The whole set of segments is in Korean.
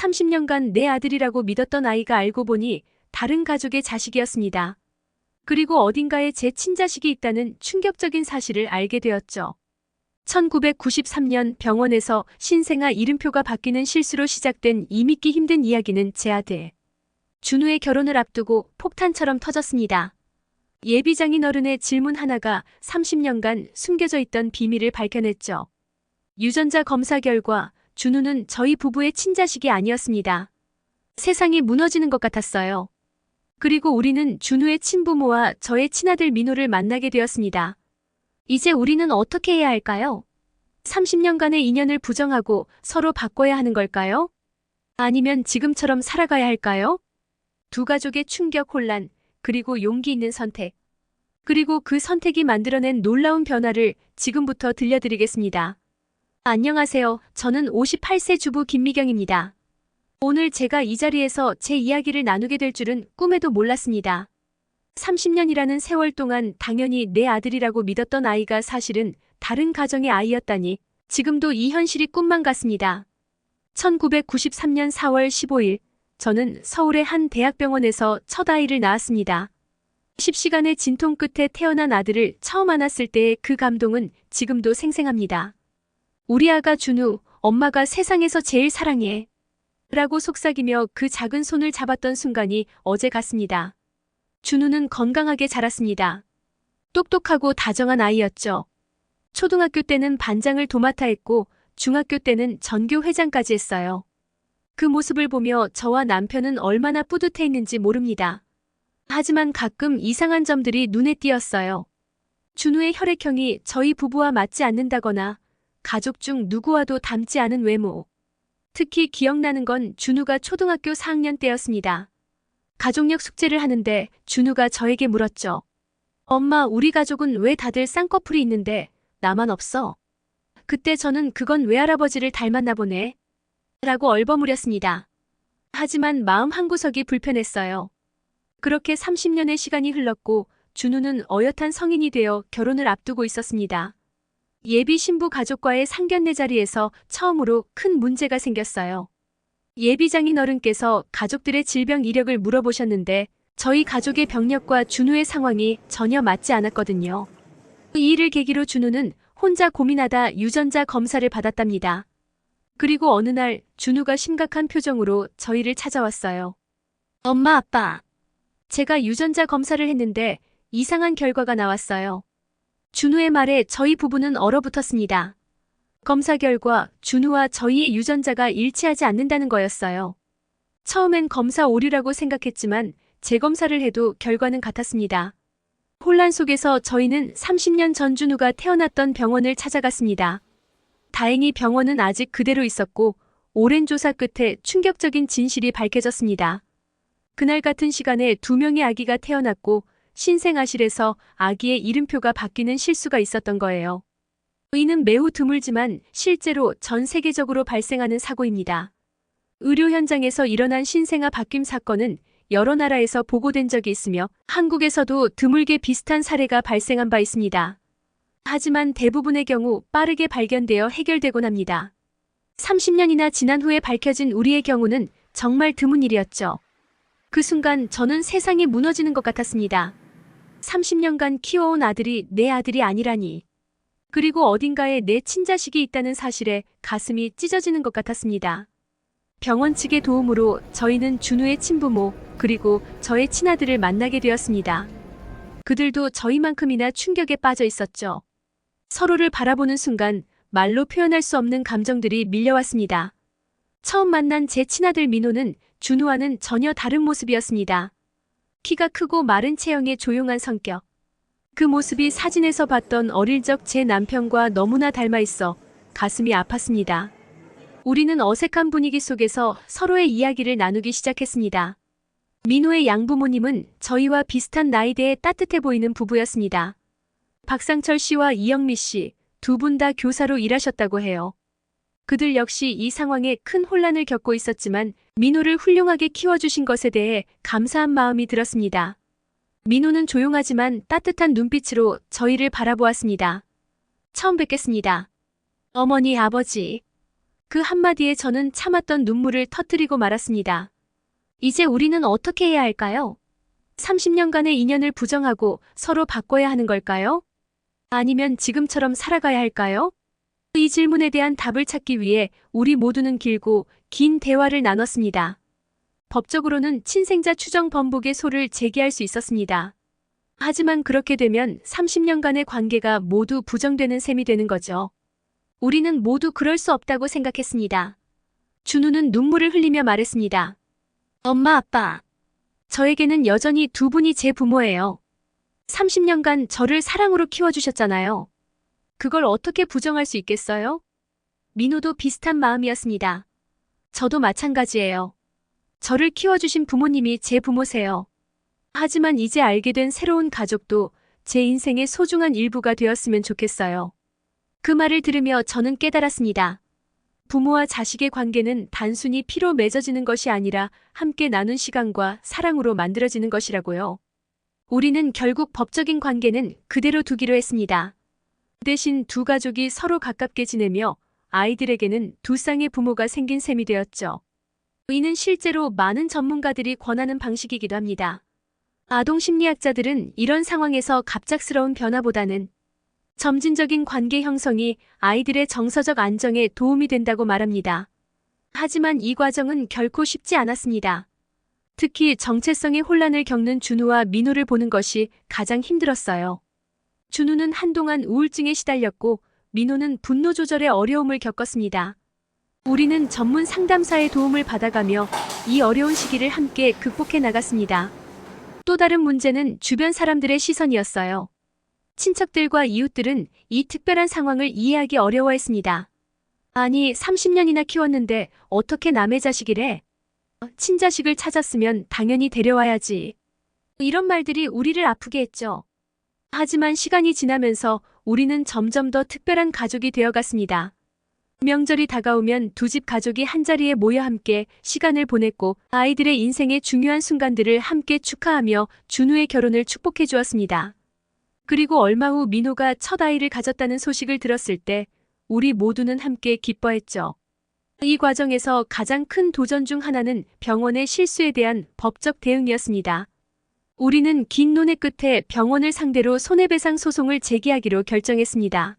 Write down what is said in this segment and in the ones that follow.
30년간 내 아들이라고 믿었던 아이가 알고 보니 다른 가족의 자식이었습니다. 그리고 어딘가에 제 친자식이 있다는 충격적인 사실을 알게 되었죠. 1993년 병원에서 신생아 이름표가 바뀌는 실수로 시작된 이 믿기 힘든 이야기는 제 아들 준우의 결혼을 앞두고 폭탄처럼 터졌습니다. 예비장인 어른의 질문 하나가 30년간 숨겨져 있던 비밀을 밝혀냈죠. 유전자 검사 결과 준우는 저희 부부의 친자식이 아니었습니다. 세상이 무너지는 것 같았어요. 그리고 우리는 준우의 친부모와 저의 친아들 민호를 만나게 되었습니다. 이제 우리는 어떻게 해야 할까요? 30년간의 인연을 부정하고 서로 바꿔야 하는 걸까요? 아니면 지금처럼 살아가야 할까요? 두 가족의 충격, 혼란, 그리고 용기 있는 선택. 그리고 그 선택이 만들어낸 놀라운 변화를 지금부터 들려드리겠습니다. 안녕하세요. 저는 58세 주부 김미경입니다. 오늘 제가 이 자리에서 제 이야기를 나누게 될 줄은 꿈에도 몰랐습니다. 30년이라는 세월 동안 당연히 내 아들이라고 믿었던 아이가 사실은 다른 가정의 아이였다니 지금도 이 현실이 꿈만 같습니다. 1993년 4월 15일 저는 서울의 한 대학병원에서 첫 아이를 낳았습니다. 10시간의 진통 끝에 태어난 아들을 처음 안았을 때의 그 감동은 지금도 생생합니다. 우리 아가 준우, 엄마가 세상에서 제일 사랑해. 라고 속삭이며 그 작은 손을 잡았던 순간이 어제 같습니다. 준우는 건강하게 자랐습니다. 똑똑하고 다정한 아이였죠. 초등학교 때는 반장을 도맡아 했고 중학교 때는 전교 회장까지 했어요. 그 모습을 보며 저와 남편은 얼마나 뿌듯해했는지 모릅니다. 하지만 가끔 이상한 점들이 눈에 띄었어요. 준우의 혈액형이 저희 부부와 맞지 않는다거나 가족 중 누구와도 닮지 않은 외모. 특히 기억나는 건 준우가 초등학교 4학년 때였습니다. 가족력 숙제를 하는데 준우가 저에게 물었죠. 엄마, 우리 가족은 왜 다들 쌍꺼풀이 있는데 나만 없어? 그때 저는 그건 외할아버지를 닮았나 보네. 라고 얼버무렸습니다. 하지만 마음 한구석이 불편했어요. 그렇게 30년의 시간이 흘렀고 준우는 어엿한 성인이 되어 결혼을 앞두고 있었습니다. 예비 신부 가족과의 상견례 자리에서 처음으로 큰 문제가 생겼어요. 예비장인 어른께서 가족들의 질병 이력을 물어보셨는데 저희 가족의 병력과 준우의 상황이 전혀 맞지 않았거든요. 이 일을 계기로 준우는 혼자 고민하다 유전자 검사를 받았답니다. 그리고 어느 날 준우가 심각한 표정으로 저희를 찾아왔어요. 엄마, 아빠. 제가 유전자 검사를 했는데 이상한 결과가 나왔어요. 준우의 말에 저희 부부는 얼어붙었습니다. 검사 결과 준우와 저희의 유전자가 일치하지 않는다는 거였어요. 처음엔 검사 오류라고 생각했지만 재검사를 해도 결과는 같았습니다. 혼란 속에서 저희는 30년 전 준우가 태어났던 병원을 찾아갔습니다. 다행히 병원은 아직 그대로 있었고 오랜 조사 끝에 충격적인 진실이 밝혀졌습니다. 그날 같은 시간에 2명의 아기가 태어났고 신생아실에서 아기의 이름표가 바뀌는 실수가 있었던 거예요. 이는 매우 드물지만 실제로 전 세계적으로 발생하는 사고입니다. 의료 현장에서 일어난 신생아 바뀜 사건은 여러 나라에서 보고된 적이 있으며 한국에서도 드물게 비슷한 사례가 발생한 바 있습니다. 하지만 대부분의 경우 빠르게 발견되어 해결되곤 합니다. 30년이나 지난 후에 밝혀진 우리의 경우는 정말 드문 일이었죠. 그 순간 저는 세상이 무너지는 것 같았습니다. 30년간 키워온 아들이 내 아들이 아니라니. 그리고 어딘가에 내 친자식이 있다는 사실에 가슴이 찢어지는 것 같았습니다. 병원 측의 도움으로 저희는 준우의 친부모 그리고 저의 친아들을 만나게 되었습니다. 그들도 저희만큼이나 충격에 빠져 있었죠. 서로를 바라보는 순간 말로 표현할 수 없는 감정들이 밀려왔습니다. 처음 만난 제 친아들 민호는 준우와는 전혀 다른 모습이었습니다. 키가 크고 마른 체형의 조용한 성격. 그 모습이 사진에서 봤던 어릴 적 제 남편과 너무나 닮아 있어 가슴이 아팠습니다. 우리는 어색한 분위기 속에서 서로의 이야기를 나누기 시작했습니다. 민호의 양부모님은 저희와 비슷한 나이대에 따뜻해 보이는 부부였습니다. 박상철 씨와 이영미 씨, 두 분 다 교사로 일하셨다고 해요. 그들 역시 이 상황에 큰 혼란을 겪고 있었지만 민호를 훌륭하게 키워주신 것에 대해 감사한 마음이 들었습니다. 민호는 조용하지만 따뜻한 눈빛으로 저희를 바라보았습니다. 처음 뵙겠습니다. 어머니, 아버지. 그 한마디에 저는 참았던 눈물을 터뜨리고 말았습니다. 이제 우리는 어떻게 해야 할까요? 30년간의 인연을 부정하고 서로 바꿔야 하는 걸까요? 아니면 지금처럼 살아가야 할까요? 이 질문에 대한 답을 찾기 위해 우리 모두는 길고 긴 대화를 나눴습니다. 법적으로는 친생자 추정 번복의 소를 제기할 수 있었습니다. 하지만 그렇게 되면 30년간의 관계가 모두 부정되는 셈이 되는 거죠. 우리는 모두 그럴 수 없다고 생각했습니다. 준우는 눈물을 흘리며 말했습니다. 엄마, 아빠. 저에게는 여전히 두 분이 제 부모예요. 30년간 저를 사랑으로 키워주셨잖아요. 그걸 어떻게 부정할 수 있겠어요? 민호도 비슷한 마음이었습니다. 저도 마찬가지예요. 저를 키워주신 부모님이 제 부모세요. 하지만 이제 알게 된 새로운 가족도 제 인생의 소중한 일부가 되었으면 좋겠어요. 그 말을 들으며 저는 깨달았습니다. 부모와 자식의 관계는 단순히 피로 맺어지는 것이 아니라 함께 나눈 시간과 사랑으로 만들어지는 것이라고요. 우리는 결국 법적인 관계는 그대로 두기로 했습니다. 대신 두 가족이 서로 가깝게 지내며 아이들에게는 두 쌍의 부모가 생긴 셈이 되었죠. 이는 실제로 많은 전문가들이 권하는 방식이기도 합니다. 아동 심리학자들은 이런 상황에서 갑작스러운 변화보다는 점진적인 관계 형성이 아이들의 정서적 안정에 도움이 된다고 말합니다. 하지만 이 과정은 결코 쉽지 않았습니다. 특히 정체성의 혼란을 겪는 준우와 민호를 보는 것이 가장 힘들었어요. 준우는 한동안 우울증에 시달렸고 민호는 분노 조절에 어려움을 겪었습니다. 우리는 전문 상담사의 도움을 받아가며 이 어려운 시기를 함께 극복해 나갔습니다. 또 다른 문제는 주변 사람들의 시선이었어요. 친척들과 이웃들은 이 특별한 상황을 이해하기 어려워했습니다. 아니, 30년이나 키웠는데 어떻게 남의 자식이래? 친자식을 찾았으면 당연히 데려와야지. 이런 말들이 우리를 아프게 했죠. 하지만 시간이 지나면서 우리는 점점 더 특별한 가족이 되어갔습니다. 명절이 다가오면 두 집 가족이 한자리에 모여 함께 시간을 보냈고 아이들의 인생의 중요한 순간들을 함께 축하하며 준우의 결혼을 축복해 주었습니다. 그리고 얼마 후 민호가 첫 아이를 가졌다는 소식을 들었을 때 우리 모두는 함께 기뻐했죠. 이 과정에서 가장 큰 도전 중 하나는 병원의 실수에 대한 법적 대응이었습니다. 우리는 긴 논의 끝에 병원을 상대로 손해배상 소송을 제기하기로 결정했습니다.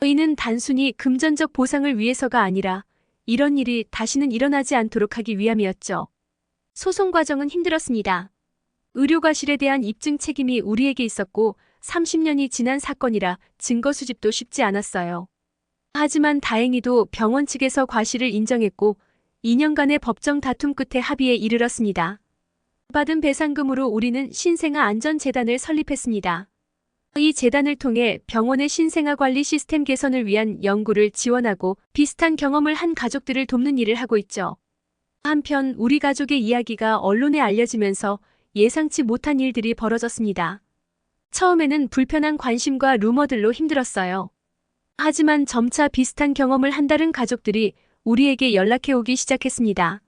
이는 단순히 금전적 보상을 위해서가 아니라 이런 일이 다시는 일어나지 않도록 하기 위함이었죠. 소송 과정은 힘들었습니다. 의료과실에 대한 입증 책임이 우리에게 있었고 30년이 지난 사건이라 증거 수집도 쉽지 않았어요. 하지만 다행히도 병원 측에서 과실을 인정했고 2년간의 법정 다툼 끝에 합의에 이르렀습니다. 받은 배상금으로 우리는 신생아 안전재단을 설립했습니다. 이 재단을 통해 병원의 신생아 관리 시스템 개선을 위한 연구를 지원하고 비슷한 경험을 한 가족들을 돕는 일을 하고 있죠. 한편 우리 가족의 이야기가 언론에 알려지면서 예상치 못한 일들이 벌어졌습니다. 처음에는 불편한 관심과 루머들로 힘들었어요. 하지만 점차 비슷한 경험을 한 다른 가족들이 우리에게 연락해 오기 시작했습니다.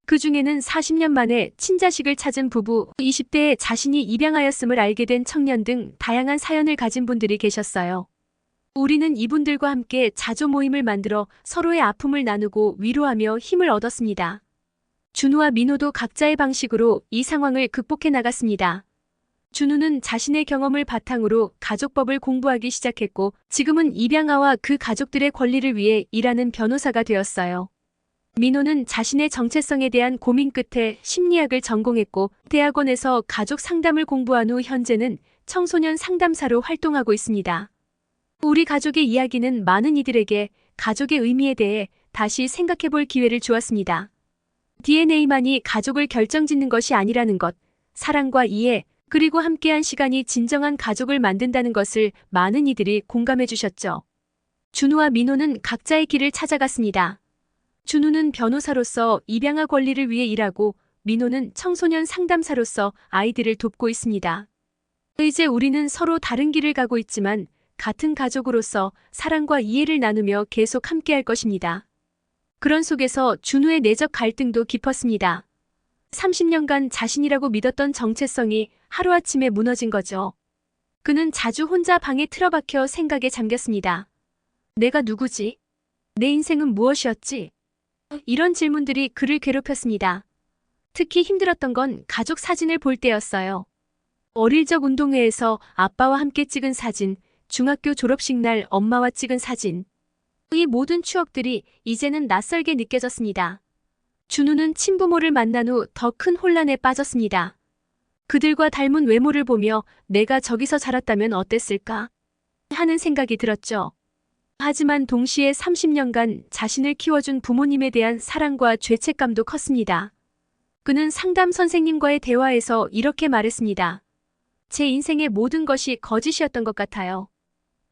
그 중에는 40년 만에 친자식을 찾은 부부, 20대에 자신이 입양하였음을 알게 된 청년 등 다양한 사연을 가진 분들이 계셨어요. 우리는 이분들과 함께 자조 모임을 만들어 서로의 아픔을 나누고 위로하며 힘을 얻었습니다. 준우와 민호도 각자의 방식으로 이 상황을 극복해 나갔습니다. 준우는 자신의 경험을 바탕으로 가족법을 공부하기 시작했고 지금은 입양아와 그 가족들의 권리를 위해 일하는 변호사가 되었어요. 민호는 자신의 정체성에 대한 고민 끝에 심리학을 전공했고 대학원에서 가족 상담을 공부한 후 현재는 청소년 상담사로 활동하고 있습니다. 우리 가족의 이야기는 많은 이들에게 가족의 의미에 대해 다시 생각해 볼 기회를 주었습니다. DNA만이 가족을 결정짓는 것이 아니라는 것, 사랑과 이해, 그리고 함께한 시간이 진정한 가족을 만든다는 것을 많은 이들이 공감해 주셨죠. 준우와 민호는 각자의 길을 찾아갔습니다. 준우는 변호사로서 입양아 권리를 위해 일하고 민호는 청소년 상담사로서 아이들을 돕고 있습니다. 이제 우리는 서로 다른 길을 가고 있지만 같은 가족으로서 사랑과 이해를 나누며 계속 함께할 것입니다. 그런 속에서 준우의 내적 갈등도 깊었습니다. 30년간 자신이라고 믿었던 정체성이 하루아침에 무너진 거죠. 그는 자주 혼자 방에 틀어박혀 생각에 잠겼습니다. 내가 누구지? 내 인생은 무엇이었지? 이런 질문들이 그를 괴롭혔습니다. 특히 힘들었던 건 가족 사진을 볼 때였어요. 어릴 적 운동회에서 아빠와 함께 찍은 사진, 중학교 졸업식 날 엄마와 찍은 사진. 이 모든 추억들이 이제는 낯설게 느껴졌습니다. 준우는 친부모를 만난 후 더 큰 혼란에 빠졌습니다. 그들과 닮은 외모를 보며 내가 저기서 자랐다면 어땠을까? 하는 생각이 들었죠. 하지만 동시에 30년간 자신을 키워준 부모님에 대한 사랑과 죄책감도 컸습니다. 그는 상담 선생님과의 대화에서 이렇게 말했습니다. 제 인생의 모든 것이 거짓이었던 것 같아요.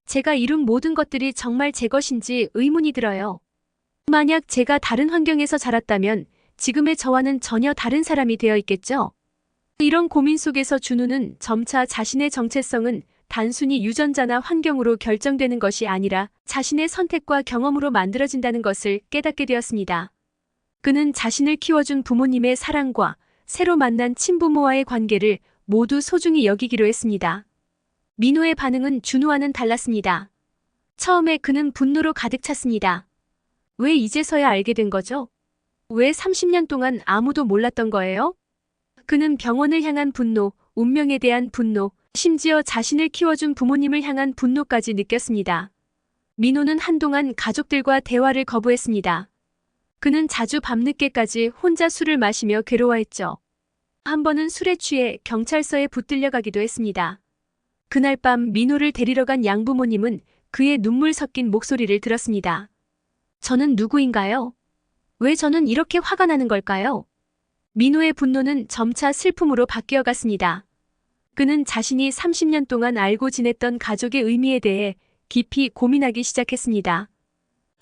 제가 이룬 모든 것들이 정말 제 것인지 의문이 들어요. 만약 제가 다른 환경에서 자랐다면 지금의 저와는 전혀 다른 사람이 되어 있겠죠? 이런 고민 속에서 준우는 점차 자신의 정체성은 단순히 유전자나 환경으로 결정되는 것이 아니라 자신의 선택과 경험으로 만들어진다는 것을 깨닫게 되었습니다. 그는 자신을 키워준 부모님의 사랑과 새로 만난 친부모와의 관계를 모두 소중히 여기기로 했습니다. 민호의 반응은 준우와는 달랐습니다. 처음에 그는 분노로 가득 찼습니다. 왜 이제서야 알게 된 거죠? 왜 30년 동안 아무도 몰랐던 거예요? 그는 병원을 향한 분노, 운명에 대한 분노, 심지어 자신을 키워준 부모님을 향한 분노까지 느꼈습니다. 민호는 한동안 가족들과 대화를 거부했습니다. 그는 자주 밤늦게까지 혼자 술을 마시며 괴로워했죠. 한 번은 술에 취해 경찰서에 붙들려 가기도 했습니다. 그날 밤 민호를 데리러 간 양부모님은 그의 눈물 섞인 목소리를 들었습니다. 저는 누구인가요? 왜 저는 이렇게 화가 나는 걸까요? 민호의 분노는 점차 슬픔으로 바뀌어 갔습니다. 그는 자신이 30년 동안 알고 지냈던 가족의 의미에 대해 깊이 고민하기 시작했습니다.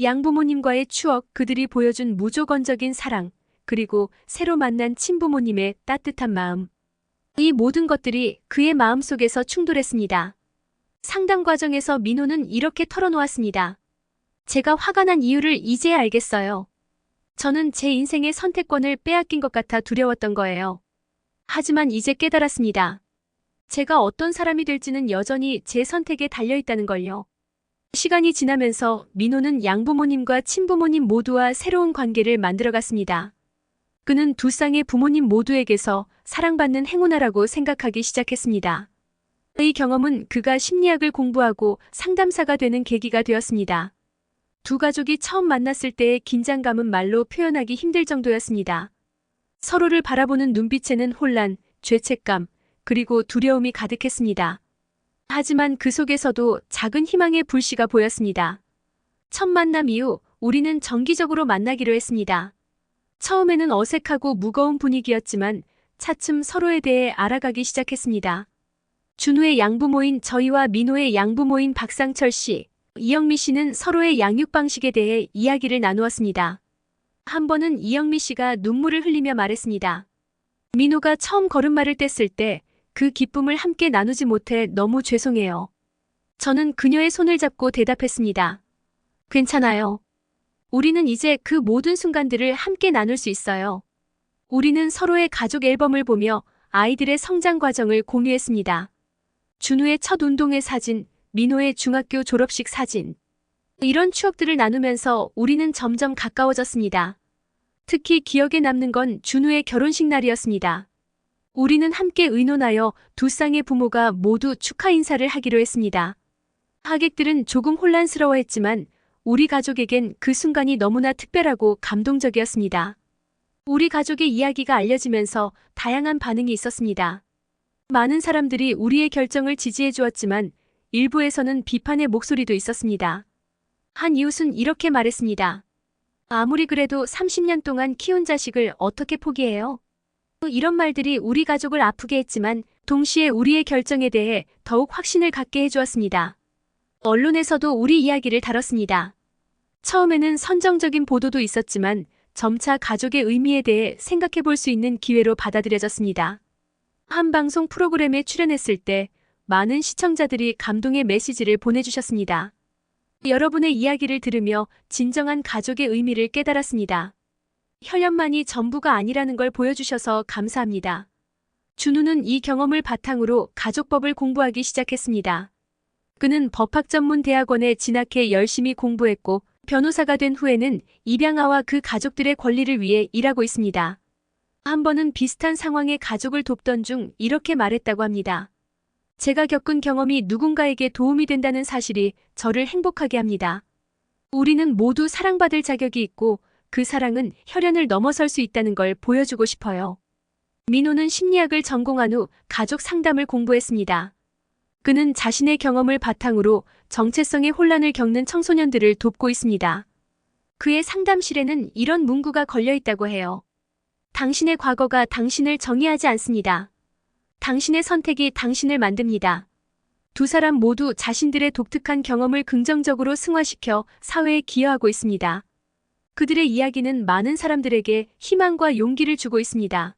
양부모님과의 추억, 그들이 보여준 무조건적인 사랑, 그리고 새로 만난 친부모님의 따뜻한 마음. 이 모든 것들이 그의 마음속에서 충돌했습니다. 상담 과정에서 민호는 이렇게 털어놓았습니다. 제가 화가 난 이유를 이제야 알겠어요. 저는 제 인생의 선택권을 빼앗긴 것 같아 두려웠던 거예요. 하지만 이제 깨달았습니다. 제가 어떤 사람이 될지는 여전히 제 선택에 달려있다는 걸요. 시간이 지나면서 민호는 양부모님과 친부모님 모두와 새로운 관계를 만들어갔습니다. 그는 두 쌍의 부모님 모두에게서 사랑받는 행운아라고 생각하기 시작했습니다. 이 경험은 그가 심리학을 공부하고 상담사가 되는 계기가 되었습니다. 두 가족이 처음 만났을 때의 긴장감은 말로 표현하기 힘들 정도였습니다. 서로를 바라보는 눈빛에는 혼란, 죄책감, 그리고 두려움이 가득했습니다. 하지만 그 속에서도 작은 희망의 불씨가 보였습니다. 첫 만남 이후 우리는 정기적으로 만나기로 했습니다. 처음에는 어색하고 무거운 분위기였지만 차츰 서로에 대해 알아가기 시작했습니다. 준우의 양부모인 저희와 민호의 양부모인 박상철 씨, 이영미 씨는 서로의 양육 방식에 대해 이야기를 나누었습니다. 한 번은 이영미 씨가 눈물을 흘리며 말했습니다. 민호가 처음 걸음마를 뗐을 때 그 기쁨을 함께 나누지 못해 너무 죄송해요. 저는 그녀의 손을 잡고 대답했습니다. 괜찮아요. 우리는 이제 그 모든 순간들을 함께 나눌 수 있어요. 우리는 서로의 가족 앨범을 보며 아이들의 성장 과정을 공유했습니다. 준우의 첫 운동회 사진, 민호의 중학교 졸업식 사진. 이런 추억들을 나누면서 우리는 점점 가까워졌습니다. 특히 기억에 남는 건 준우의 결혼식 날이었습니다. 우리는 함께 의논하여 두 쌍의 부모가 모두 축하 인사를 하기로 했습니다. 하객들은 조금 혼란스러워했지만 우리 가족에겐 그 순간이 너무나 특별하고 감동적이었습니다. 우리 가족의 이야기가 알려지면서 다양한 반응이 있었습니다. 많은 사람들이 우리의 결정을 지지해 주었지만 일부에서는 비판의 목소리도 있었습니다. 한 이웃은 이렇게 말했습니다. 아무리 그래도 30년 동안 키운 자식을 어떻게 포기해요? 이런 말들이 우리 가족을 아프게 했지만 동시에 우리의 결정에 대해 더욱 확신을 갖게 해주었습니다. 언론에서도 우리 이야기를 다뤘습니다. 처음에는 선정적인 보도도 있었지만 점차 가족의 의미에 대해 생각해 볼 수 있는 기회로 받아들여졌습니다. 한 방송 프로그램에 출연했을 때 많은 시청자들이 감동의 메시지를 보내주셨습니다. 여러분의 이야기를 들으며 진정한 가족의 의미를 깨달았습니다. 혈연만이 전부가 아니라는 걸 보여주셔서 감사합니다. 준우는 이 경험을 바탕으로 가족법을 공부하기 시작했습니다. 그는 법학 전문 대학원에 진학해 열심히 공부했고 변호사가 된 후에는 입양아와 그 가족들의 권리를 위해 일하고 있습니다. 한 번은 비슷한 상황의 가족을 돕던 중 이렇게 말했다고 합니다. 제가 겪은 경험이 누군가에게 도움이 된다는 사실이 저를 행복하게 합니다. 우리는 모두 사랑받을 자격이 있고 그 사랑은 혈연을 넘어설 수 있다는 걸 보여주고 싶어요. 민호는 심리학을 전공한 후 가족 상담을 공부했습니다. 그는 자신의 경험을 바탕으로 정체성의 혼란을 겪는 청소년들을 돕고 있습니다. 그의 상담실에는 이런 문구가 걸려 있다고 해요. 당신의 과거가 당신을 정의하지 않습니다. 당신의 선택이 당신을 만듭니다. 두 사람 모두 자신들의 독특한 경험을 긍정적으로 승화시켜 사회에 기여하고 있습니다. 그들의 이야기는 많은 사람들에게 희망과 용기를 주고 있습니다.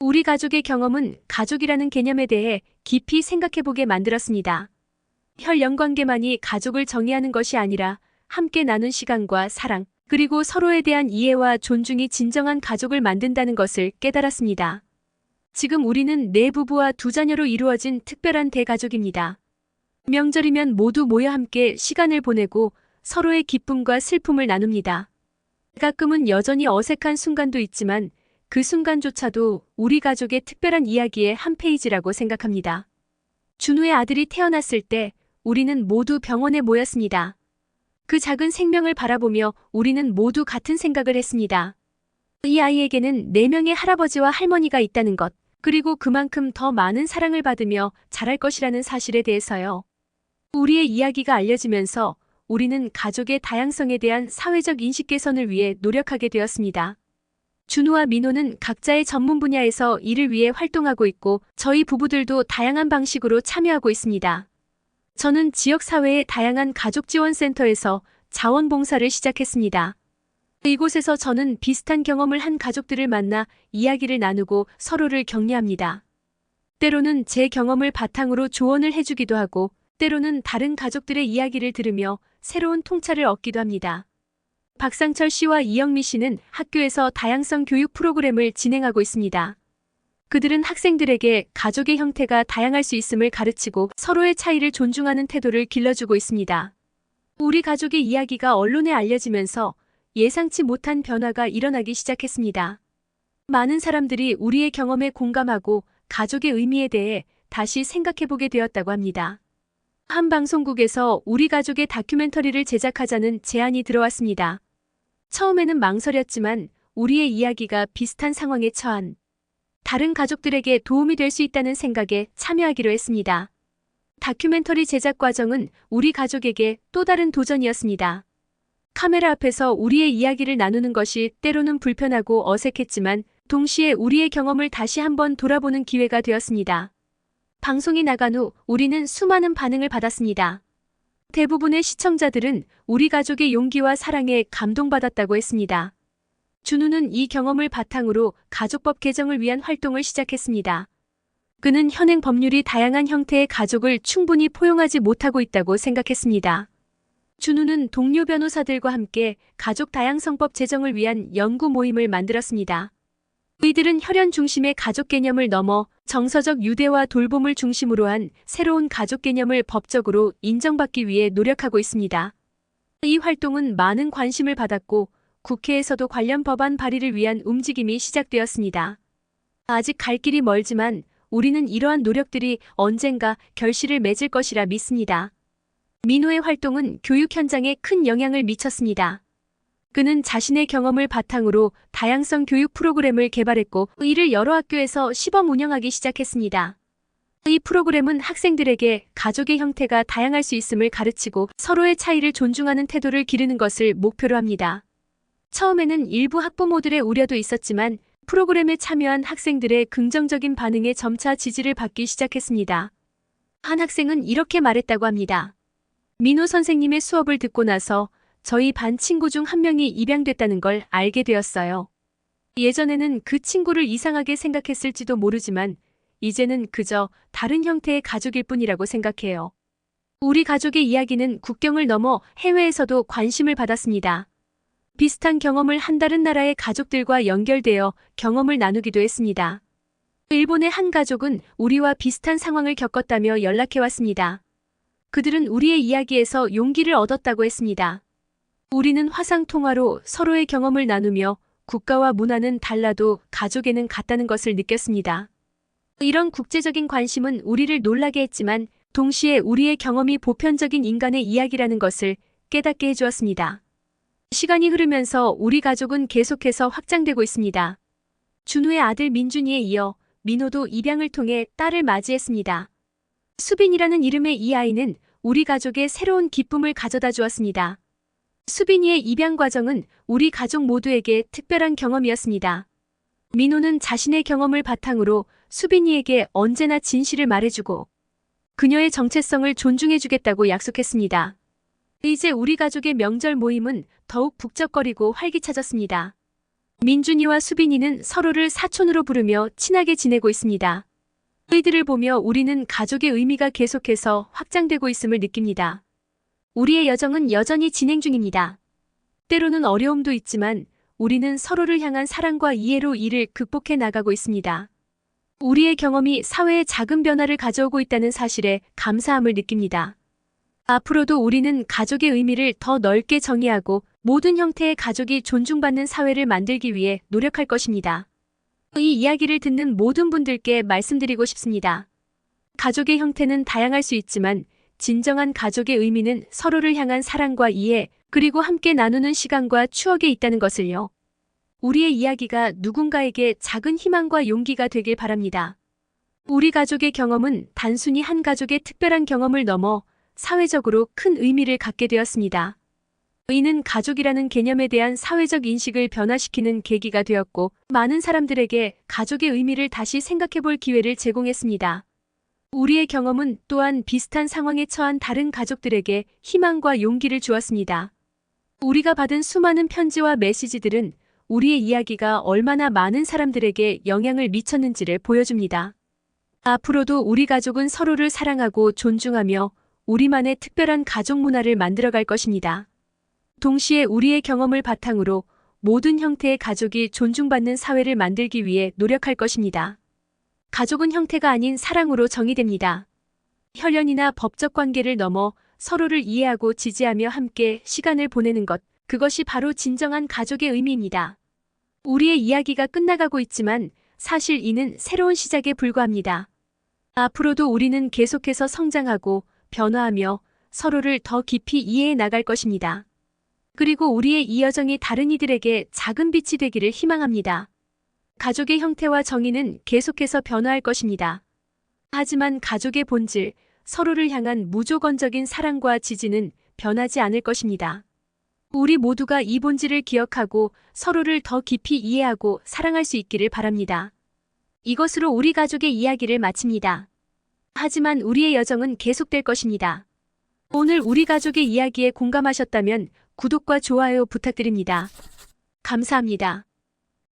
우리 가족의 경험은 가족이라는 개념에 대해 깊이 생각해보게 만들었습니다. 혈연관계만이 가족을 정의하는 것이 아니라 함께 나눈 시간과 사랑, 그리고 서로에 대한 이해와 존중이 진정한 가족을 만든다는 것을 깨달았습니다. 지금 우리는 네 부부와 두 자녀로 이루어진 특별한 대가족입니다. 명절이면 모두 모여 함께 시간을 보내고 서로의 기쁨과 슬픔을 나눕니다. 가끔은 여전히 어색한 순간도 있지만 그 순간조차도 우리 가족의 특별한 이야기의 한 페이지라고 생각합니다. 준우의 아들이 태어났을 때 우리는 모두 병원에 모였습니다. 그 작은 생명을 바라보며 우리는 모두 같은 생각을 했습니다. 이 아이에게는 4명의 할아버지와 할머니가 있다는 것, 그리고 그만큼 더 많은 사랑을 받으며 자랄 것이라는 사실에 대해서요. 우리의 이야기가 알려지면서 우리는 가족의 다양성에 대한 사회적 인식 개선을 위해 노력하게 되었습니다. 준우와 민호는 각자의 전문 분야에서 이를 위해 활동하고 있고 저희 부부들도 다양한 방식으로 참여하고 있습니다. 저는 지역사회의 다양한 가족지원센터에서 자원봉사를 시작했습니다. 이곳에서 저는 비슷한 경험을 한 가족들을 만나 이야기를 나누고 서로를 격려합니다. 때로는 제 경험을 바탕으로 조언을 해주기도 하고 때로는 다른 가족들의 이야기를 들으며 새로운 통찰을 얻기도 합니다. 박상철 씨와 이영미 씨는 학교에서 다양성 교육 프로그램을 진행하고 있습니다. 그들은 학생들에게 가족의 형태가 다양할 수 있음을 가르치고 서로의 차이를 존중하는 태도를 길러주고 있습니다. 우리 가족의 이야기가 언론에 알려지면서 예상치 못한 변화가 일어나기 시작했습니다. 많은 사람들이 우리의 경험에 공감하고 가족의 의미에 대해 다시 생각해보게 되었다고 합니다. 한 방송국에서 우리 가족의 다큐멘터리를 제작하자는 제안이 들어왔습니다. 처음에는 망설였지만 우리의 이야기가 비슷한 상황에 처한 다른 가족들에게 도움이 될 수 있다는 생각에 참여하기로 했습니다. 다큐멘터리 제작 과정은 우리 가족에게 또 다른 도전이었습니다. 카메라 앞에서 우리의 이야기를 나누는 것이 때로는 불편하고 어색했지만 동시에 우리의 경험을 다시 한번 돌아보는 기회가 되었습니다. 방송이 나간 후 우리는 수많은 반응을 받았습니다. 대부분의 시청자들은 우리 가족의 용기와 사랑에 감동받았다고 했습니다. 준우는 이 경험을 바탕으로 가족법 개정을 위한 활동을 시작했습니다. 그는 현행 법률이 다양한 형태의 가족을 충분히 포용하지 못하고 있다고 생각했습니다. 준우는 동료 변호사들과 함께 가족 다양성법 제정을 위한 연구 모임을 만들었습니다. 이들은 혈연 중심의 가족 개념을 넘어 정서적 유대와 돌봄을 중심으로 한 새로운 가족 개념을 법적으로 인정받기 위해 노력하고 있습니다. 이 활동은 많은 관심을 받았고 국회에서도 관련 법안 발의를 위한 움직임이 시작되었습니다. 아직 갈 길이 멀지만 우리는 이러한 노력들이 언젠가 결실을 맺을 것이라 믿습니다. 민호의 활동은 교육 현장에 큰 영향을 미쳤습니다. 그는 자신의 경험을 바탕으로 다양성 교육 프로그램을 개발했고 이를 여러 학교에서 시범 운영하기 시작했습니다. 이 프로그램은 학생들에게 가족의 형태가 다양할 수 있음을 가르치고 서로의 차이를 존중하는 태도를 기르는 것을 목표로 합니다. 처음에는 일부 학부모들의 우려도 있었지만 프로그램에 참여한 학생들의 긍정적인 반응에 점차 지지를 받기 시작했습니다. 한 학생은 이렇게 말했다고 합니다. 민호 선생님의 수업을 듣고 나서 저희 반 친구 중 한 명이 입양됐다는 걸 알게 되었어요. 예전에는 그 친구를 이상하게 생각했을지도 모르지만 이제는 그저 다른 형태의 가족일 뿐이라고 생각해요. 우리 가족의 이야기는 국경을 넘어 해외에서도 관심을 받았습니다. 비슷한 경험을 한 다른 나라의 가족들과 연결되어 경험을 나누기도 했습니다. 일본의 한 가족은 우리와 비슷한 상황을 겪었다며 연락해왔습니다. 그들은 우리의 이야기에서 용기를 얻었다고 했습니다. 우리는 화상통화로 서로의 경험을 나누며 국가와 문화는 달라도 가족에는 같다는 것을 느꼈습니다. 이런 국제적인 관심은 우리를 놀라게 했지만 동시에 우리의 경험이 보편적인 인간의 이야기라는 것을 깨닫게 해주었습니다. 시간이 흐르면서 우리 가족은 계속해서 확장되고 있습니다. 준우의 아들 민준이에 이어 민호도 입양을 통해 딸을 맞이했습니다. 수빈이라는 이름의 이 아이는 우리 가족에 새로운 기쁨을 가져다 주었습니다. 수빈이의 입양 과정은 우리 가족 모두에게 특별한 경험이었습니다. 민호는 자신의 경험을 바탕으로 수빈이에게 언제나 진실을 말해주고 그녀의 정체성을 존중해주겠다고 약속했습니다. 이제 우리 가족의 명절 모임은 더욱 북적거리고 활기차졌습니다. 민준이와 수빈이는 서로를 사촌으로 부르며 친하게 지내고 있습니다. 이들을 보며 우리는 가족의 의미가 계속해서 확장되고 있음을 느낍니다. 우리의 여정은 여전히 진행 중입니다. 때로는 어려움도 있지만 우리는 서로를 향한 사랑과 이해로 이를 극복해 나가고 있습니다. 우리의 경험이 사회에 작은 변화를 가져오고 있다는 사실에 감사함을 느낍니다. 앞으로도 우리는 가족의 의미를 더 넓게 정의하고 모든 형태의 가족이 존중받는 사회를 만들기 위해 노력할 것입니다. 이 이야기를 듣는 모든 분들께 말씀드리고 싶습니다. 가족의 형태는 다양할 수 있지만 진정한 가족의 의미는 서로를 향한 사랑과 이해, 그리고 함께 나누는 시간과 추억에 있다는 것을요. 우리의 이야기가 누군가에게 작은 희망과 용기가 되길 바랍니다. 우리 가족의 경험은 단순히 한 가족의 특별한 경험을 넘어 사회적으로 큰 의미를 갖게 되었습니다. 이는 가족이라는 개념에 대한 사회적 인식을 변화시키는 계기가 되었고 많은 사람들에게 가족의 의미를 다시 생각해볼 기회를 제공했습니다. 우리의 경험은 또한 비슷한 상황에 처한 다른 가족들에게 희망과 용기를 주었습니다. 우리가 받은 수많은 편지와 메시지들은 우리의 이야기가 얼마나 많은 사람들에게 영향을 미쳤는지를 보여줍니다. 앞으로도 우리 가족은 서로를 사랑하고 존중하며 우리만의 특별한 가족 문화를 만들어갈 것입니다. 동시에 우리의 경험을 바탕으로 모든 형태의 가족이 존중받는 사회를 만들기 위해 노력할 것입니다. 가족은 형태가 아닌 사랑으로 정의됩니다. 혈연이나 법적 관계를 넘어 서로를 이해하고 지지하며 함께 시간을 보내는 것, 그것이 바로 진정한 가족의 의미입니다. 우리의 이야기가 끝나가고 있지만 사실 이는 새로운 시작에 불과합니다. 앞으로도 우리는 계속해서 성장하고 변화하며 서로를 더 깊이 이해해 나갈 것입니다. 그리고 우리의 이 여정이 다른 이들에게 작은 빛이 되기를 희망합니다. 가족의 형태와 정의는 계속해서 변화할 것입니다. 하지만 가족의 본질, 서로를 향한 무조건적인 사랑과 지지는 변하지 않을 것입니다. 우리 모두가 이 본질을 기억하고 서로를 더 깊이 이해하고 사랑할 수 있기를 바랍니다. 이것으로 우리 가족의 이야기를 마칩니다. 하지만 우리의 여정은 계속될 것입니다. 오늘 우리 가족의 이야기에 공감하셨다면 구독과 좋아요 부탁드립니다. 감사합니다.